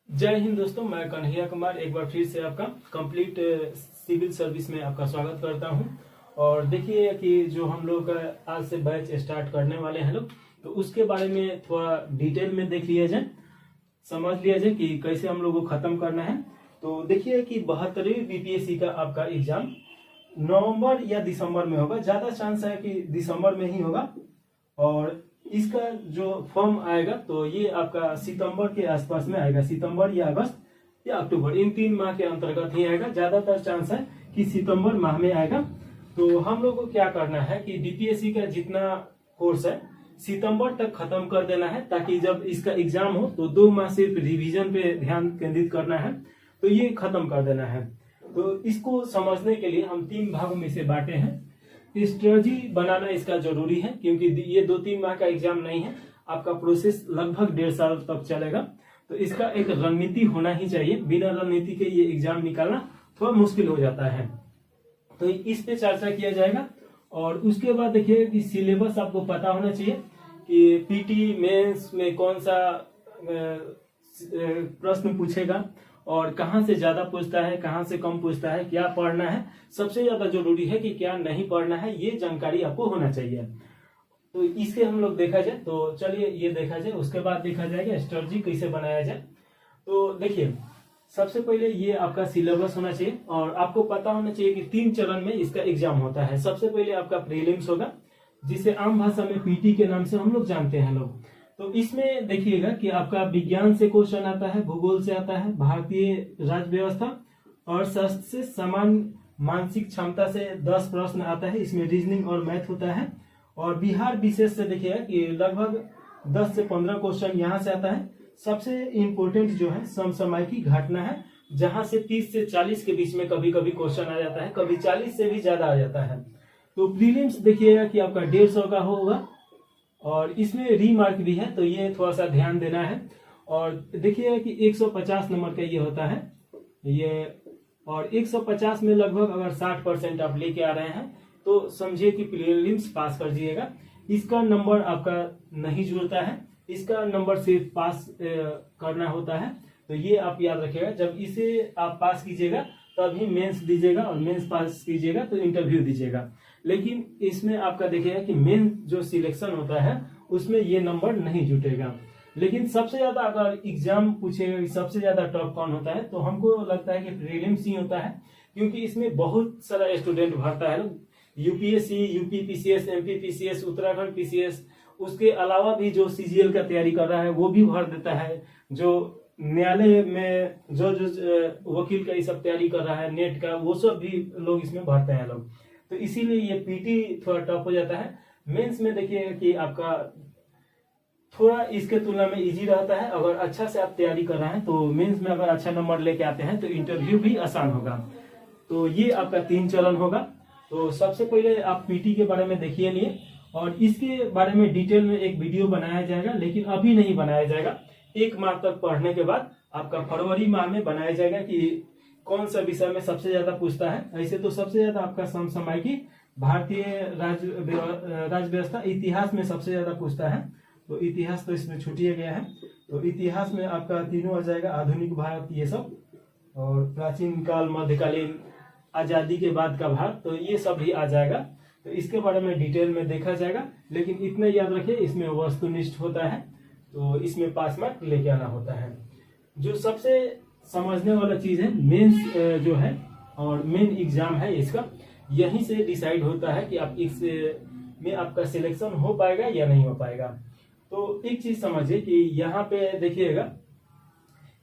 जय हिंद दोस्तों, मैं कन्हैया कुमार एक बार फिर से आपका कंप्लीट सिविल सर्विस में आपका स्वागत करता हूं। और देखिए कि जो हम लोग आज से बैच स्टार्ट करने वाले हैं लोग, तो उसके बारे में थोड़ा डिटेल में देख लिया जाए, समझ लिया जाए कि कैसे हम लोग को खत्म करना है। तो देखिए कि 72वीं बीपीएससी का आपका एग्जाम नवंबर या दिसंबर में होगा। ज्यादा चांस है कि दिसंबर में ही होगा। और इसका जो फॉर्म आएगा तो ये आपका सितंबर के आसपास में आएगा, सितंबर या अगस्त या अक्टूबर, इन 3 माह के अंतर्गत ही आएगा। ज्यादातर चांस है कि सितंबर माह में आएगा। तो हम लोग को क्या करना है कि बीपीएससी का जितना कोर्स है सितंबर तक खत्म कर देना है, ताकि जब इसका एग्जाम हो तो 2 माह सिर्फ रिवीजन पे ध्यान केंद्रित करना है, तो ये खत्म कर देना है। तो इसको समझने के लिए हम 3 भागों में से बांटे हैं। स्ट्रेटजी बनाना इसका जरूरी है, क्योंकि ये 2-3 माह का एग्जाम नहीं है, आपका प्रोसेस लगभग 1.5 साल तक चलेगा। तो इसका एक रणनीति होना ही चाहिए। बिना रणनीति के ये एग्जाम निकालना थोड़ा मुश्किल हो जाता है। तो इस पे चर्चा किया जाएगा। और उसके बाद देखिए कि सिलेबस आपको पता होना चाहिए कि पीटी मेंस में कौन सा प्रश्न पूछेगा और कहां से ज्यादा पूछता है, कहां से कम पूछता है, क्या पढ़ना है। सबसे ज्यादा जरूरी है कि क्या नहीं पढ़ना है, ये जानकारी आपको होना चाहिए। तो इसे हम लोग देखा जाए, तो चलिए ये देखा जाए। उसके बाद देखा जाएगा स्ट्रेटजी कैसे बनाया जाए। तो देखिए सबसे पहले ये आपका सिलेबस होना चाहिए और आपको पता होना चाहिए कि 3 चरण में इसका एग्जाम होता है। सबसे पहले आपका प्रीलिम्स होगा, जिसे आम भाषा में पीटी के नाम से हम लोग जानते हैं लोग। तो इसमें देखिएगा कि आपका विज्ञान से क्वेश्चन आता है, भूगोल से आता है, भारतीय राज्य व्यवस्था और शास्त्र से समान मानसिक क्षमता से 10 प्रश्न आता है। इसमें रीजनिंग और मैथ होता है। और बिहार विशेष से देखिएगा कि लगभग 10 से 15 क्वेश्चन यहाँ से आता है। सबसे इम्पोर्टेंट जो है समसामयिक घटना है, जहां से 30 से 40 के बीच में कभी कभी क्वेश्चन आ जाता है, कभी 40 से भी ज्यादा आ जाता है। तो प्रीलिम्स देखिएगा कि आपका 150 का होगा और इसमें रीमार्क भी है, तो ये थोड़ा सा ध्यान देना है। और देखिएगा कि 150 नंबर का ये होता है ये, और 150 में लगभग अगर 60% आप लेके आ रहे हैं तो समझिए कि प्रीलिम्स पास कर दीजिएगा। इसका नंबर आपका नहीं जुड़ता है, इसका नंबर सिर्फ पास करना होता है। तो ये आप याद रखिएगा। जब इसे आप पास कीजिएगा तभी मेंस दीजिएगा, और मेंस पास कीजिएगा तो इंटरव्यू दीजिएगा। लेकिन इसमें आपका देखिएगा कि मेन जो सिलेक्शन होता है उसमें ये नंबर नहीं जुटेगा। लेकिन सबसे ज्यादा अगर एग्जाम पूछेगा कि सबसे ज्यादा टॉप कौन होता है, तो हमको लगता है कि प्रीलिम्स ही होता है, क्योंकि इसमें बहुत सारा स्टूडेंट भरता है। UPSC, UP PCS, MP PCS, Uttarakhand PCS, उसके अलावा भी जो सीजीएल का तैयारी कर रहा है वो भी भर देता है। जो न्यायालय में जो वकील का ये सब तैयारी कर रहा है, नेट का, वो सब भी लोग इसमें भरते हैं लोग। तो इसीलिए ये पीटी थोड़ा टफ हो जाता है। मेंस में देखिएगा कि आपका थोड़ा इसके तुलना में इजी रहता है। अगर अच्छा से आप तैयारी कर रहे हैं तो मेंस में अगर अच्छा नंबर लेके आते हैं तो इंटरव्यू भी आसान होगा। तो ये आपका 3 चरण होगा। तो सबसे पहले आप पीटी के बारे में देखिए लिए, और इसके बारे में डिटेल में एक वीडियो बनाया जाएगा, लेकिन अभी नहीं बनाया जाएगा। 1 माह तक पढ़ने के बाद आपका फरवरी माह में बनाया जाएगा कि कौन सा विषय में सबसे ज्यादा पूछता है। ऐसे तो सबसे ज्यादा आपका समसामयिक, भारतीय राज्य व्यवस्था, इतिहास में सबसे ज्यादा पूछता है। तो इतिहास तो इसमें छूटिया गया है। तो इतिहास में आपका तीनों आ जाएगा, आधुनिक भारत ये सब, और प्राचीन काल, मध्यकालीन, आजादी के बाद का भारत, तो ये सब भी आ जाएगा। तो इसके बारे में डिटेल में देखा जाएगा। लेकिन इतना याद रखिए, इसमें वस्तुनिष्ठ होता है, तो इसमें पास मार्क लेके आना होता है। जो सबसे समझने वाला चीज है मेंस जो है और मेन एग्जाम है इसका, यहीं से डिसाइड होता है कि आप इस में आपका सिलेक्शन हो पाएगा या नहीं हो पाएगा। तो एक चीज समझिए कि यहाँ पे देखिएगा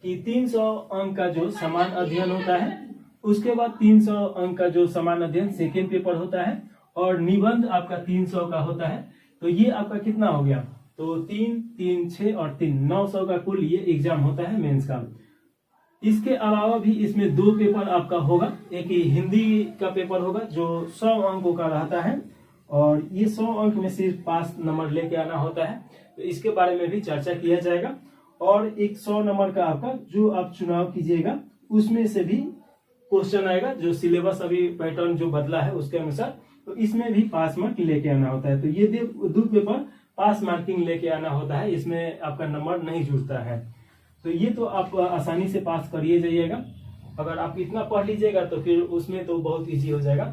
कि 300 अंक का जो समान अध्ययन होता है, उसके बाद 300 अंक का जो समान अध्ययन सेकेंड पेपर होता है, और निबंध आपका 300 का होता है। तो ये आपका कितना हो गया, तो 3, 3, 6 और 3, 900 का कुल ये एग्जाम होता है मेंस का। इसके अलावा भी इसमें 2 पेपर आपका होगा। एक ही हिंदी का पेपर होगा जो 100 अंकों का रहता है, और ये 100 अंक में सिर्फ पास नंबर लेके आना होता है। तो इसके बारे में भी चर्चा किया जाएगा। और एक 100 नंबर का आपका जो आप चुनाव कीजिएगा उसमें से भी क्वेश्चन आएगा, जो सिलेबस अभी पैटर्न जो बदला है उसके अनुसार। तो इसमें भी पास मार्क लेके आना होता है। तो ये 2 पेपर पास मार्किंग लेके आना होता है, इसमें आपका नंबर नहीं जुड़ता है। तो ये तो आप आसानी से पास करिए जाइएगा। अगर आप इतना पढ़ लीजिएगा तो फिर उसमें तो बहुत इजी हो जाएगा।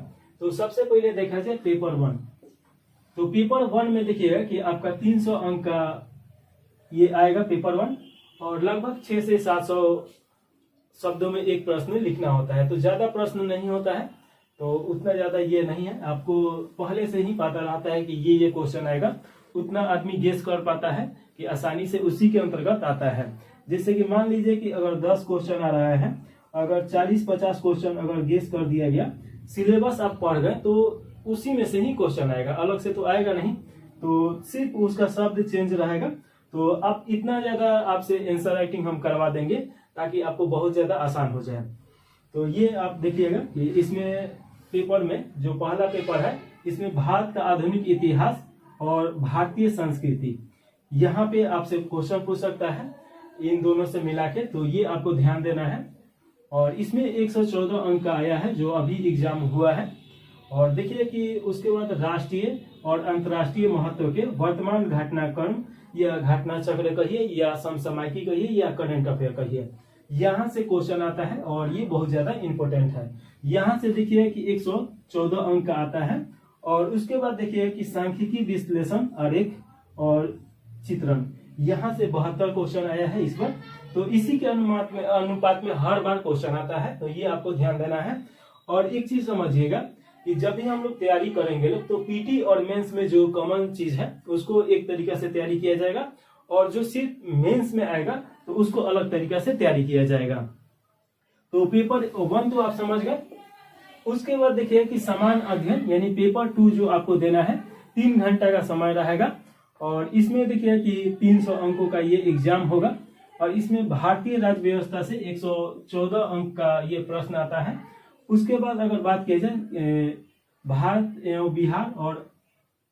तो सबसे पहले देखा जाए पेपर 1। तो पेपर 1 में देखिएगा कि आपका 300 अंक का ये आएगा पेपर 1, और लगभग 600 से 700 शब्दों में एक प्रश्न लिखना होता है। तो ज्यादा प्रश्न नहीं होता है, तो उतना ज्यादा ये नहीं है। आपको पहले से ही पता रहता है कि ये क्वेश्चन आएगा, उतना आदमी गेस कर पाता है कि आसानी से उसी के अंतर्गत आता है। जैसे कि मान लीजिए कि अगर 10 क्वेश्चन आ रहा है, अगर 40-50 क्वेश्चन अगर गेस कर दिया गया, सिलेबस आप पढ़ गए, तो उसी में से ही क्वेश्चन आएगा, अलग से तो आएगा नहीं। तो सिर्फ उसका शब्द चेंज रहेगा। तो आप इतना ज्यादा आपसे आंसर राइटिंग हम करवा देंगे ताकि आपको बहुत ज्यादा आसान हो जाए। तो ये आप देखिएगा कि इसमें पेपर में जो पहला पेपर है, इसमें भारत का आधुनिक इतिहास और भारतीय संस्कृति, यहाँ पे आपसे क्वेश्चन पूछ सकता है इन दोनों से मिला के। तो ये आपको ध्यान देना है। और इसमें 114 अंक का आया है जो अभी एग्जाम हुआ है। और देखिए कि उसके बाद राष्ट्रीय और अंतर्राष्ट्रीय महत्व के वर्तमान घटनाक्रम या घटना चक्र कहिए या समसामयिकी कहिए या करंट अफेयर कहिए, यहाँ से क्वेश्चन आता है और ये बहुत ज्यादा इंपॉर्टेंट है। यहाँ से देखिए कि 114 अंक का आता है। और उसके बाद देखिए कि सांख्यिकी विश्लेषण, आरेख और चित्रण, यहाँ से 72 क्वेश्चन आया है इस बार। तो इसी के अनुपात में हर बार क्वेश्चन आता है, तो ये आपको ध्यान देना है। और एक चीज समझिएगा कि जब भी हम लोग तैयारी करेंगे लोग, तो पीटी और मेंस में जो कॉमन चीज है उसको एक तरीका से तैयारी किया जाएगा, और जो सिर्फ मेंस में आएगा तो उसको अलग तरीका से तैयारी किया जाएगा। तो पेपर 1 तो आप समझ गए। उसके बाद देखिए कि समान अध्ययन यानी पेपर 2 जो आपको देना है, 3 घंटा का समय रहेगा। और इसमें देखिए कि 300 अंकों का ये एग्जाम होगा। और इसमें भारतीय राज्य व्यवस्था से 114 अंक का ये प्रश्न आता है। उसके बाद अगर बात की जाए भारत एवं बिहार और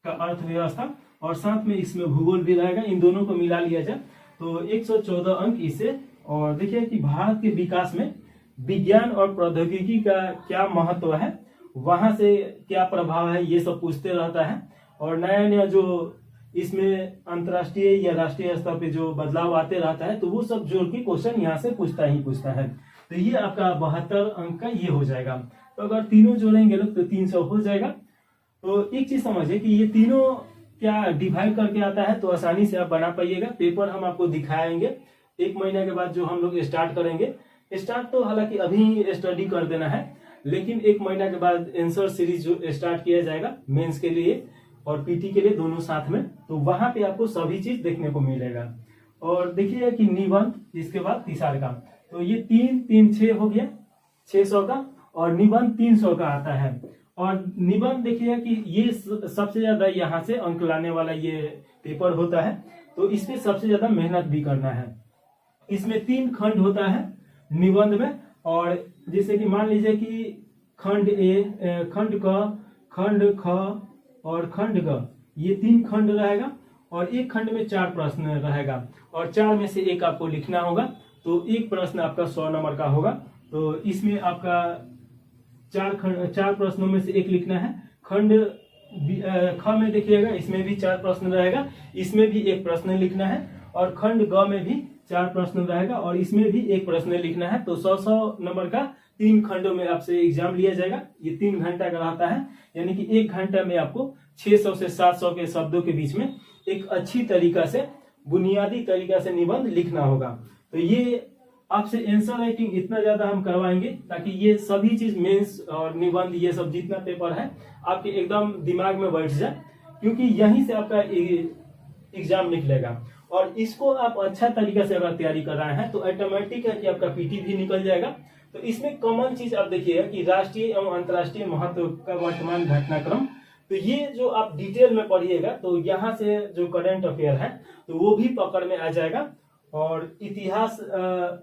का अर्थव्यवस्था, और साथ में इसमें भूगोल भी रहेगा, इन दोनों को मिला लिया जाए तो 114 अंक इससे। और देखिए कि भारत के विकास में विज्ञान और प्रौद्योगिकी का क्या महत्व है, वहां से क्या प्रभाव है, ये सब पूछते रहता है। और नया नया जो इसमें अंतर्राष्ट्रीय या राष्ट्रीय स्तर पे जो बदलाव आते रहता है, तो वो सब जोड़ के क्वेश्चन यहाँ से पूछता है। तो ये आपका 72 अंक का ये हो जाएगा। तो अगर तीनों जोड़ेंगे लोग तो 300 हो जाएगा। तो एक चीज समझिए कि ये तीनों क्या डिवाइड करके आता है, तो आसानी से आप बना पाइएगा। पेपर हम आपको दिखाएंगे 1 महीने के बाद जो हम लोग स्टार्ट करेंगे। स्टार्ट तो हालांकि अभी स्टडी कर देना है, लेकिन 1 महीना के बाद आंसर सीरीज जो स्टार्ट किया जाएगा मेंस के लिए और पीटी के लिए दोनों साथ में, तो वहां पे आपको सभी चीज देखने को मिलेगा। और देखिए कि निबंध, इसके बाद तीसरा का, तो ये 3-3-6 हो गया 600 का, और निबंध 300 का आता है। और निबंध देखिए कि ये सबसे ज्यादा यहाँ से अंक लाने वाला ये पेपर होता है, तो इसमें सबसे ज्यादा मेहनत भी करना है। इसमें 3 खंड होता है निबंध में। और जैसे कि मान लीजिए कि खंड ए, खंड क, खंड ख और खंड ग, ये 3 खंड रहेगा। और एक खंड में 4 प्रश्न रहेगा, और 4 में से एक आपको लिखना होगा। तो एक प्रश्न आपका 100 नंबर का होगा। तो इसमें आपका 4 प्रश्नों में से एक लिखना है। खंड ख में देखिएगा, इसमें भी 4 प्रश्न रहेगा, इसमें भी एक प्रश्न लिखना है। और खंड ग में भी 4 प्रश्न रहेगा, और इसमें भी एक प्रश्न लिखना है। तो 100 नंबर का 3 खंडों में आपसे एग्जाम लिया जाएगा। ये 3 घंटा का रहता है, यानी कि 1 घंटा में आपको 600 से 700 के शब्दों के बीच में एक अच्छी तरीका से, बुनियादी तरीका से निबंध लिखना होगा। तो ये आपसे आंसर राइटिंग इतना ज्यादा हम करवाएंगे ताकि ये सभी चीज मेंस और निबंध ये सब जितना पेपर है आपके एकदम दिमाग में बैठ जाए, क्योंकि यहीं से आपका एग्जाम निकलेगा। और इसको आप अच्छा तरीका से अगर तैयारी कर रहे हैं तो ऑटोमेटिक है कि आपका पीटी भी निकल जाएगा। तो इसमें कॉमन चीज आप देखिएगा कि राष्ट्रीय एवं अंतर्राष्ट्रीय महत्व का वर्तमान घटनाक्रम, तो ये जो आप डिटेल में पढ़िएगा तो यहाँ से जो करंट अफेयर है तो वो भी पकड़ में आ जाएगा। और इतिहास,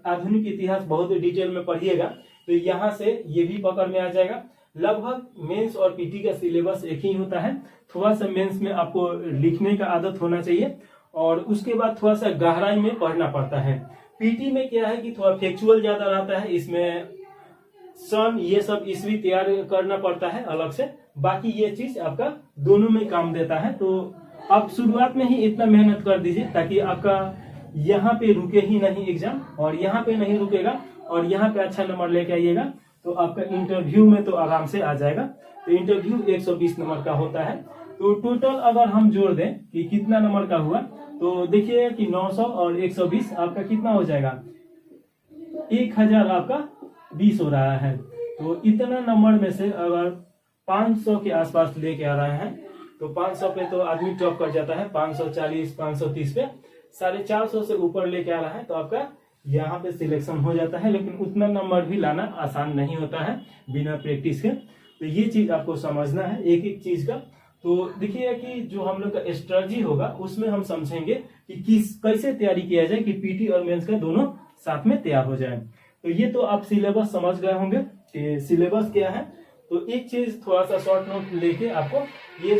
आधुनिक इतिहास बहुत डिटेल में पढ़िएगा तो यहाँ से ये भी पकड़ में आ जाएगा। लगभग मेंस और पीटी का सिलेबस एक ही होता है। थोड़ा सा मेंस में आपको लिखने का आदत होना चाहिए, और उसके बाद थोड़ा सा गहराई में पढ़ना पड़ता है। पीटी में क्या है कि थोड़ा फैक्चुअल ज्यादा रहता है, इसमें सन ये सब ईस्वी तैयार करना पड़ता है अलग से। बाकी ये चीज आपका दोनों में काम देता है। तो आप शुरुआत में ही इतना मेहनत कर दीजिए ताकि आपका यहाँ पे रुके ही नहीं एग्जाम, और यहाँ पे नहीं रुकेगा और यहाँ पे अच्छा नंबर लेके आइएगा तो आपका इंटरव्यू में तो आराम से आ जाएगा। तो इंटरव्यू 120 नंबर का होता है। तो टोटल अगर हम जोड़ दें कि कितना नंबर का हुआ, तो देखिए कि 900 और 120 आपका कितना हो जाएगा, 1000 आपका 20 हो रहा है। तो इतना नंबर में से अगर 500 के आसपास लेके आ रहे हैं तो 500 पे तो आदमी टॉप कर जाता है, 540 530 पे 450 से ऊपर लेके आ रहा है तो आपका यहाँ पे सिलेक्शन हो जाता है। लेकिन उतना नंबर भी लाना आसान नहीं होता है बिना प्रैक्टिस के। तो ये चीज आपको समझना है एक एक चीज का। तो देखिए कि जो हम लोग का स्ट्रेटजी होगा उसमें हम समझेंगे कि कैसे तैयारी किया जाए कि पीटी और मेंस का दोनों साथ में तैयार हो जाए। तो ये तो आप सिलेबस समझ गए होंगे कि सिलेबस क्या है। तो एक चीज थोड़ा सा शॉर्ट नोट लेके आपको ये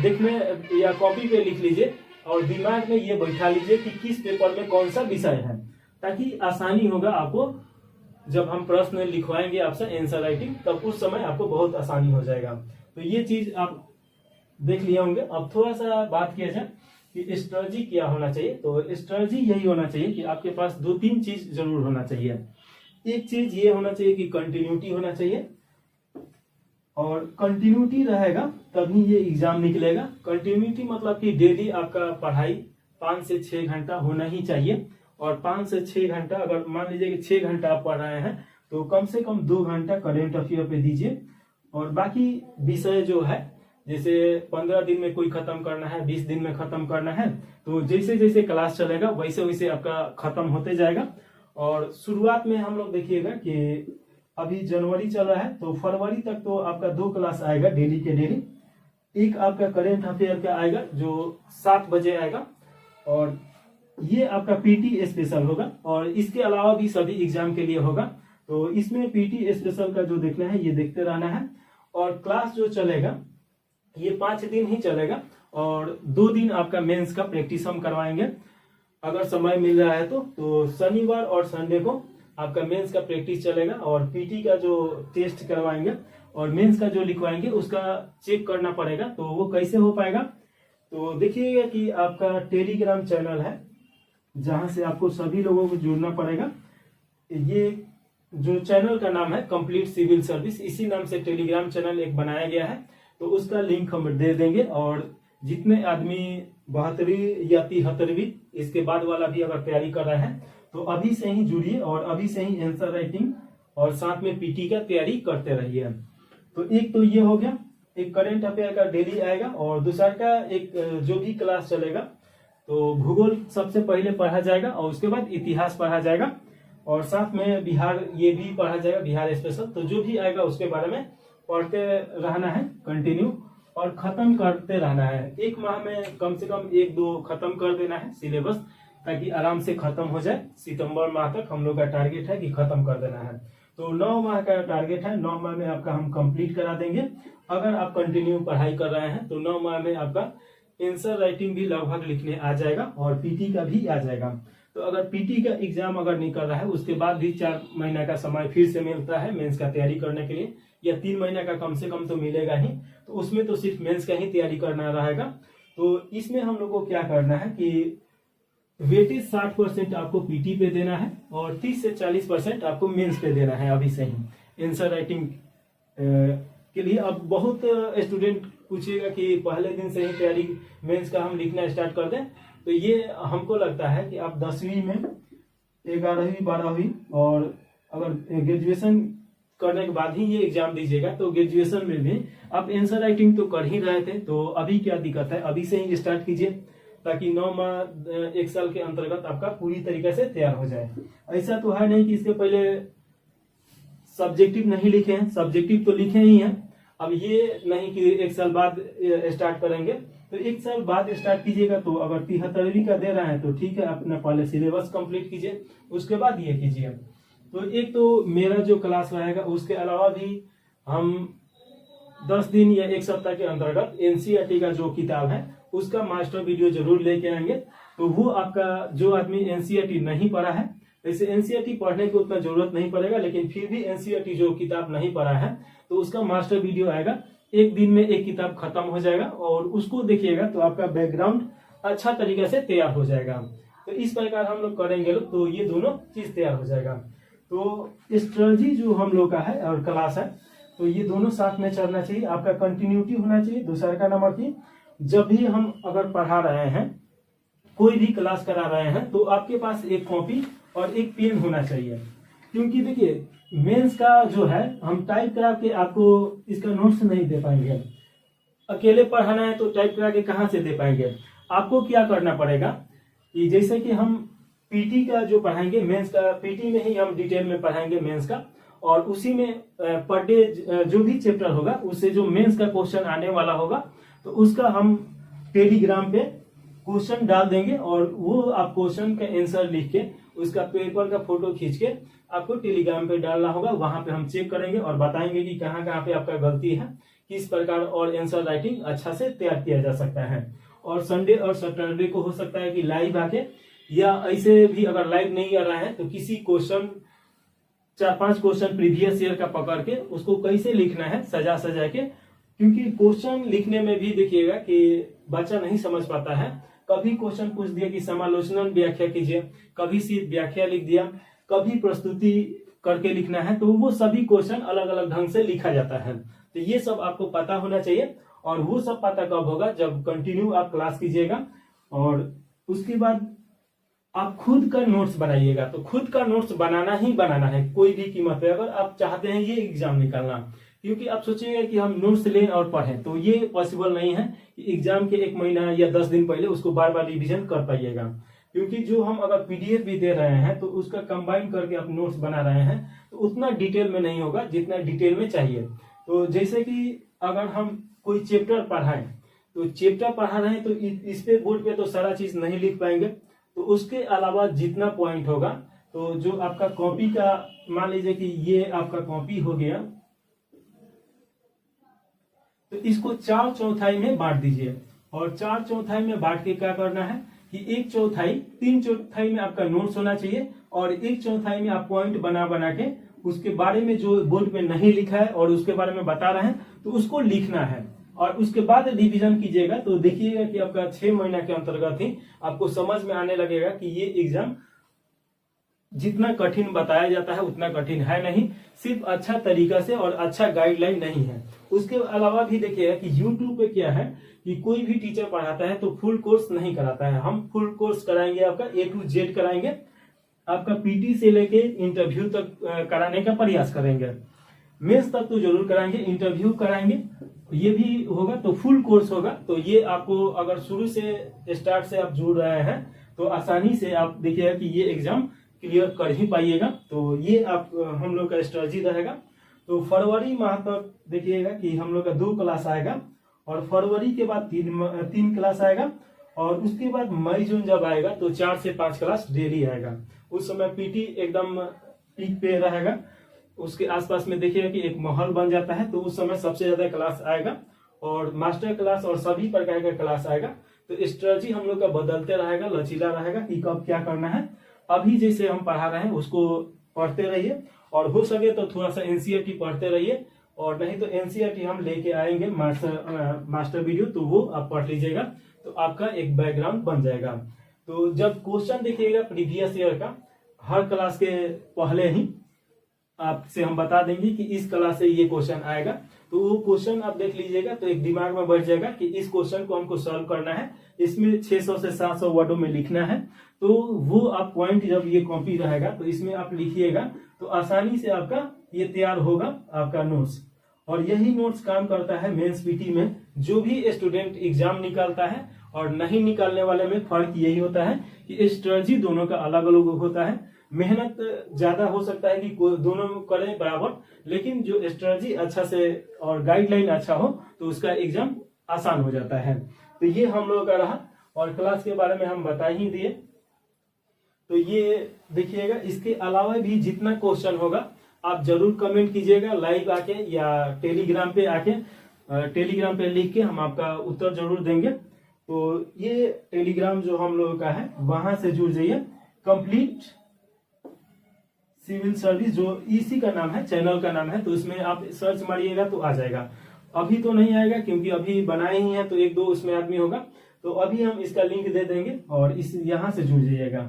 देखने या कॉपी पे लिख लीजिए और दिमाग में ये बैठा लीजिए कि किस पेपर में कौन सा विषय है, ताकि आसानी होगा आपको जब हम प्रश्न लिखवाएंगे आपसे आंसर राइटिंग, तब उस समय आपको बहुत आसानी हो जाएगा। तो ये चीज आप देख लिए होंगे। अब थोड़ा सा बात किया जाए कि स्ट्रेटजी क्या होना चाहिए। तो स्ट्रेटजी यही होना चाहिए कि आपके पास 2-3 चीज जरूर होना चाहिए। एक चीज ये होना चाहिए कि कंटिन्यूटी होना चाहिए, और कंटिन्यूटी रहेगा तभी ये एग्जाम निकलेगा। कंटिन्यूटी मतलब कि डेली आपका पढ़ाई 5 से 6 घंटा होना ही चाहिए। और 5 से 6 घंटा, अगर मान लीजिए कि 6 घंटा आप पढ़ रहे हैं तो कम से कम 2 घंटा करेंट अफेयर पे दीजिए। और बाकी विषय जो है, जैसे 15 दिन में कोई खत्म करना है, 20 दिन में खत्म करना है, तो जैसे जैसे क्लास चलेगा वैसे वैसे आपका खत्म होते जाएगा। और शुरुआत में हम लोग देखिएगा कि अभी जनवरी चल रहा है तो फरवरी तक तो आपका 2 क्लास आएगा डेली के डेली। एक आपका करेंट अफेयर का आएगा जो 7 बजे आएगा, और ये आपका पीटी स्पेशल होगा। और इसके अलावा भी सभी एग्जाम के लिए होगा। तो इसमें पीटी स्पेशल का जो देखना है ये देखते रहना है। और क्लास जो चलेगा ये 5 दिन ही चलेगा, और 2 दिन आपका मेंस का प्रैक्टिस हम करवाएंगे अगर समय मिल रहा है तो शनिवार और संडे को आपका मेंस का प्रैक्टिस चलेगा, और पीटी का जो टेस्ट करवाएंगे और मेंस का जो लिखवाएंगे उसका चेक करना पड़ेगा। तो वो कैसे हो पाएगा, तो देखिएगा कि आपका टेलीग्राम चैनल है जहां से आपको सभी लोगों को जुड़ना पड़ेगा। ये जो चैनल का नाम है कंप्लीट सिविल सर्विस, इसी नाम से टेलीग्राम चैनल एक बनाया गया है। तो उसका लिंक हम दे देंगे, और जितने आदमी 72वीं या 73वीं इसके बाद वाला भी अगर तैयारी कर रहे हैं तो अभी से ही जुड़िए और अभी से ही आंसर राइटिंग और साथ में पीटी का तैयारी करते रहिए। तो एक तो ये हो गया, एक करेंट अफेयर का डेली आएगा, और दूसरा का एक जो भी क्लास चलेगा तो भूगोल सबसे पहले पढ़ा जाएगा और उसके बाद इतिहास पढ़ा जाएगा, और साथ में बिहार ये भी पढ़ा जाएगा, बिहार स्पेशल। तो जो भी आएगा उसके बारे में पढ़ते रहना है कंटिन्यू, और खत्म करते रहना है। 1 माह में कम से कम 1-2 खत्म कर देना है सिलेबस, ताकि आराम से खत्म हो जाए। सितंबर माह तक हम लोग का टारगेट है कि खत्म कर देना है। तो 9 माह का टारगेट है, 9 माह में आपका हम कंप्लीट करा देंगे। अगर आप कंटिन्यू पढ़ाई कर रहे हैं तो 9 माह में आपका आंसर राइटिंग भी लगभग लिखने आ जाएगा और पीटी का भी आ जाएगा। तो अगर पीटी का एग्जाम अगर निकल रहा है उसके बाद भी 4 महीना का समय फिर से मिलता है मेंस का तैयारी करने के लिए, या 3 महीना का कम से कम तो मिलेगा ही। तो उसमें तो सिर्फ मेंस का ही तैयारी करना रहेगा। तो इसमें हम लोग को क्या करना है कि वेटेज 60% आपको पीटी पे देना है और 30 से 40% आपको मेंस पे देना है अभी से ही आंसर राइटिंग के लिए। अब बहुत स्टूडेंट पूछेगा कि पहले दिन से ही तैयारी मेंस का हम लिखना स्टार्ट कर दें, तो ये हमको लगता है कि आप 10वीं में 11वीं 12वीं और अगर ग्रेजुएशन करने के बाद ही ये एग्जाम दीजिएगा तो ग्रेजुएशन में भी आप आंसर राइटिंग तो कर ही रहे थे। तो अभी क्या दिक्कत है, अभी से ही स्टार्ट कीजिए ताकि 9 माह 1 साल के अंतर्गत आपका पूरी तरीके से तैयार हो जाए। ऐसा तो है नहीं कि इसके पहले सब्जेक्टिव नहीं लिखे हैं, सब्जेक्टिव तो लिखे ही हैं। अब ये नहीं कि 1 साल बाद स्टार्ट करेंगे, तो 1 साल बाद स्टार्ट कीजिएगा। तो अगर 73वीं का दे रहे हैं तो ठीक है, अपना पहले सिलेबस कंप्लीट कीजिए उसके बाद ये कीजिए। तो एक तो मेरा जो क्लास रहेगा, उसके अलावा भी हम 10 दिन या 1 सप्ताह के अंतर्गत एनसीईआरटी का जो किताब है उसका मास्टर वीडियो जरूर लेके आएंगे। तो वो आपका जो आदमी एनसीईआरटी नहीं पढ़ा है, वैसे एनसीईआरटी पढ़ने की उतना जरूरत नहीं पड़ेगा, लेकिन फिर भी एनसीईआरटी जो किताब नहीं पढ़ा है तो उसका मास्टर वीडियो आएगा। 1 दिन में 1 किताब खत्म हो जाएगा और उसको देखिएगा तो आपका बैकग्राउंड अच्छा तरीके से तैयार हो जाएगा। तो इस प्रकार हम लोग करेंगे लोग, तो ये दोनों चीज तैयार हो जाएगा। तो स्ट्रेटजी जो हम लोग का है और क्लास है, तो ये दोनों साथ में चलना चाहिए, आपका कंटिन्यूटी होना चाहिए। दूसरा का नंबर की जब भी हम अगर पढ़ा रहे हैं, कोई भी क्लास करा रहे हैं, तो आपके पास एक कॉपी और एक पेन होना चाहिए। क्योंकि देखिए मेंस का जो है हम टाइप करा के आपको इसका नोट्स नहीं दे पाएंगे, अकेले पढ़ाना है तो टाइप करा के कहाँ से दे पाएंगे। आपको क्या करना पड़ेगा कि जैसे कि हम पीटी का जो पढ़ाएंगे, मेंस का पीटी में ही हम डिटेल में पढ़ाएंगे मेंस का, और उसी में पर डे जो भी चैप्टर होगा उससे जो मेंस का क्वेश्चन आने वाला होगा, तो उसका हम टेलीग्राम पे क्वेश्चन डाल देंगे, और वो आप क्वेश्चन का आंसर लिख के उसका पेपर का फोटो खींच के आपको टेलीग्राम पे डालना होगा। वहां पे हम चेक करेंगे और बताएंगे कि कहाँ कहाँ पे आपका गलती है, किस प्रकार और आंसर राइटिंग अच्छा से तैयार किया जा सकता है। और संडे और सैटरडे को हो सकता है कि लाइव आके, या ऐसे भी अगर लाइव नहीं आ रहा है तो किसी क्वेश्चन 4-5 क्वेश्चन प्रीवियस ईयर का पकड़ के उसको कैसे लिखना है सजा सजा के। क्योंकि क्वेश्चन लिखने में भी देखिएगा कि बच्चा नहीं समझ पाता है। कभी क्वेश्चन पूछ दिया कि समालोचन व्याख्या कीजिए, कभी सिर्फ व्याख्या लिख दिया, कभी प्रस्तुति करके लिखना है, तो वो सभी क्वेश्चन अलग अलग ढंग से लिखा जाता है। तो ये सब आपको पता होना चाहिए, और वो सब पता कब होगा, जब कंटिन्यू आप क्लास कीजिएगा और उसके बाद आप खुद का नोट्स बनाइएगा। तो खुद का नोट्स बनाना ही बनाना है कोई भी कीमत पे, अगर आप चाहते हैं ये एग्जाम निकालना। क्योंकि आप सोचिएगा कि हम नोट्स लें और पढ़ें, तो ये पॉसिबल नहीं है कि एग्जाम के 1 महीना या 10 दिन पहले उसको बार बार रिविजन कर पाइएगा। क्योंकि जो हम अगर पीडीएफ भी दे रहे हैं तो उसका कंबाइन करके आप नोट्स बना रहे हैं, तो उतना डिटेल में नहीं होगा जितना डिटेल में चाहिए। तो जैसे कि अगर हम कोई चैप्टर पढ़ाएं, तो चैप्टर पढ़ा रहे हैं तो इस पे बोर्ड पे तो सारा चीज नहीं लिख पाएंगे, तो उसके अलावा जितना पॉइंट होगा, तो जो आपका कॉपी का, मान लीजिए कि ये आपका कॉपी हो गया, तो इसको 4/4 में बांट दीजिए। और 4/4 में बांट के क्या करना है कि 1/4, 3/4 में आपका नोट्स होना चाहिए, और 1/4 में आप पॉइंट बना बना के उसके बारे में जो बोर्ड में नहीं लिखा है और उसके बारे में बता रहे हैं तो उसको लिखना है, और उसके बाद रिवीजन कीजिएगा। तो देखिएगा कि आपका 6 महीना के अंतर्गत ही आपको समझ में आने लगेगा कि ये एग्जाम जितना कठिन बताया जाता है उतना कठिन है नहीं, सिर्फ अच्छा तरीका से और अच्छा गाइडलाइन नहीं है। उसके अलावा भी देखिएगा कि यूट्यूब पे क्या है कि कोई भी टीचर पढ़ाता है तो फुल कोर्स नहीं कराता है। हम फुल कोर्स कराएंगे, आपका A to Z कराएंगे, आपका पीटी से लेके इंटरव्यू तक कराने का प्रयास करेंगे। मेंस तक तो जरूर कराएंगे, इंटरव्यू कराएंगे, ये भी होगा, तो फुल कोर्स होगा। तो ये आपको अगर शुरू से स्टार्ट से आप जुड़ रहे हैं तो आसानी से आप देखिएगा कि ये एग्जाम क्लियर कर ही पाइएगा। तो ये आप हम लोग का स्ट्रेटजी रहेगा। तो फरवरी माह तक देखिएगा कि हम लोग का 2 क्लास आएगा, और फरवरी के बाद 3 क्लास आएगा, और उसके बाद मई जून जब आएगा तो 4 से 5 क्लास डेली आएगा। उस समय पीटी एकदम पीक पे रहेगा, उसके आसपास में देखिएगा कि एक माहौल बन जाता है, तो उस समय सबसे ज्यादा क्लास आएगा, और मास्टर क्लास और सभी प्रकार का क्लास आएगा। तो स्ट्रेटजी हम लोग का बदलते रहेगा, लचीला रहेगा कि कब क्या करना है। अभी जैसे हम पढ़ा रहे हैं उसको पढ़ते रहिए, और हो सके तो थोड़ा सा एनसीईआरटी पढ़ते रहिए, और नहीं तो एनसीईआरटी हम लेके आएंगे मास्टर वीडियो, तो वो आप पढ़ लीजिएगा, तो आपका एक बैकग्राउंड बन जाएगा। तो जब क्वेश्चन देखिएगा प्रीवियस ईयर का हर क्लास के पहले ही आपसे हम बता देंगे कि इस क्लास से ये क्वेश्चन आएगा, तो वो क्वेश्चन आप देख लीजिएगा, तो एक दिमाग में बैठ जाएगा कि इस क्वेश्चन को हमको सॉल्व करना है, इसमें 600 से 700 वर्डों में लिखना है। तो वो आप पॉइंट, जब ये कॉपी रहेगा तो इसमें आप लिखिएगा, तो आसानी से आपका ये तैयार होगा आपका नोट्स। और यही नोट्स काम करता है मेंस पीटी में। जो भी स्टूडेंट एग्जाम निकालता है और नहीं निकालने वाले में फर्क यही होता है कि स्ट्रेटजी दोनों का अलग अलग होता है। मेहनत ज्यादा हो सकता है कि दोनों करें बराबर, लेकिन जो स्ट्रेटजी अच्छा से और गाइडलाइन अच्छा हो तो उसका एग्जाम आसान हो जाता है। तो ये हम लोगों का रहा, और क्लास के बारे में हम बता ही दिए। तो ये देखिएगा, इसके अलावा भी जितना क्वेश्चन होगा आप जरूर कमेंट कीजिएगा, लाइव आके या टेलीग्राम पे आके, टेलीग्राम पे लिख के हम आपका उत्तर जरूर देंगे। तो ये टेलीग्राम जो हम लोगों का है वहां से जुड़ जाइए, कंप्लीट सिविल सर्विस, जो इसी का नाम है, चैनल का नाम है, तो इसमें आप सर्च मारिएगा तो आ जाएगा। अभी तो नहीं आएगा क्योंकि अभी बनाए ही है, तो 1-2 उसमें आदमी होगा, तो अभी हम इसका लिंक दे देंगे और इस यहाँ से जुड़ जाइएगा।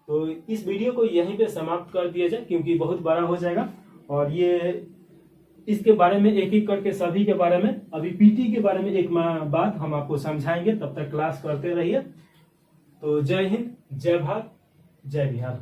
तो इस वीडियो को यहीं पे समाप्त कर दिया जाए क्योंकि बहुत बड़ा हो जाएगा, और ये इसके बारे में एक एक करके सभी के बारे में, अभी पीटी के बारे में एक बात हम आपको समझाएंगे, तब तक क्लास करते रहिए। तो जय हिंद, जय भारत, जय बिहार।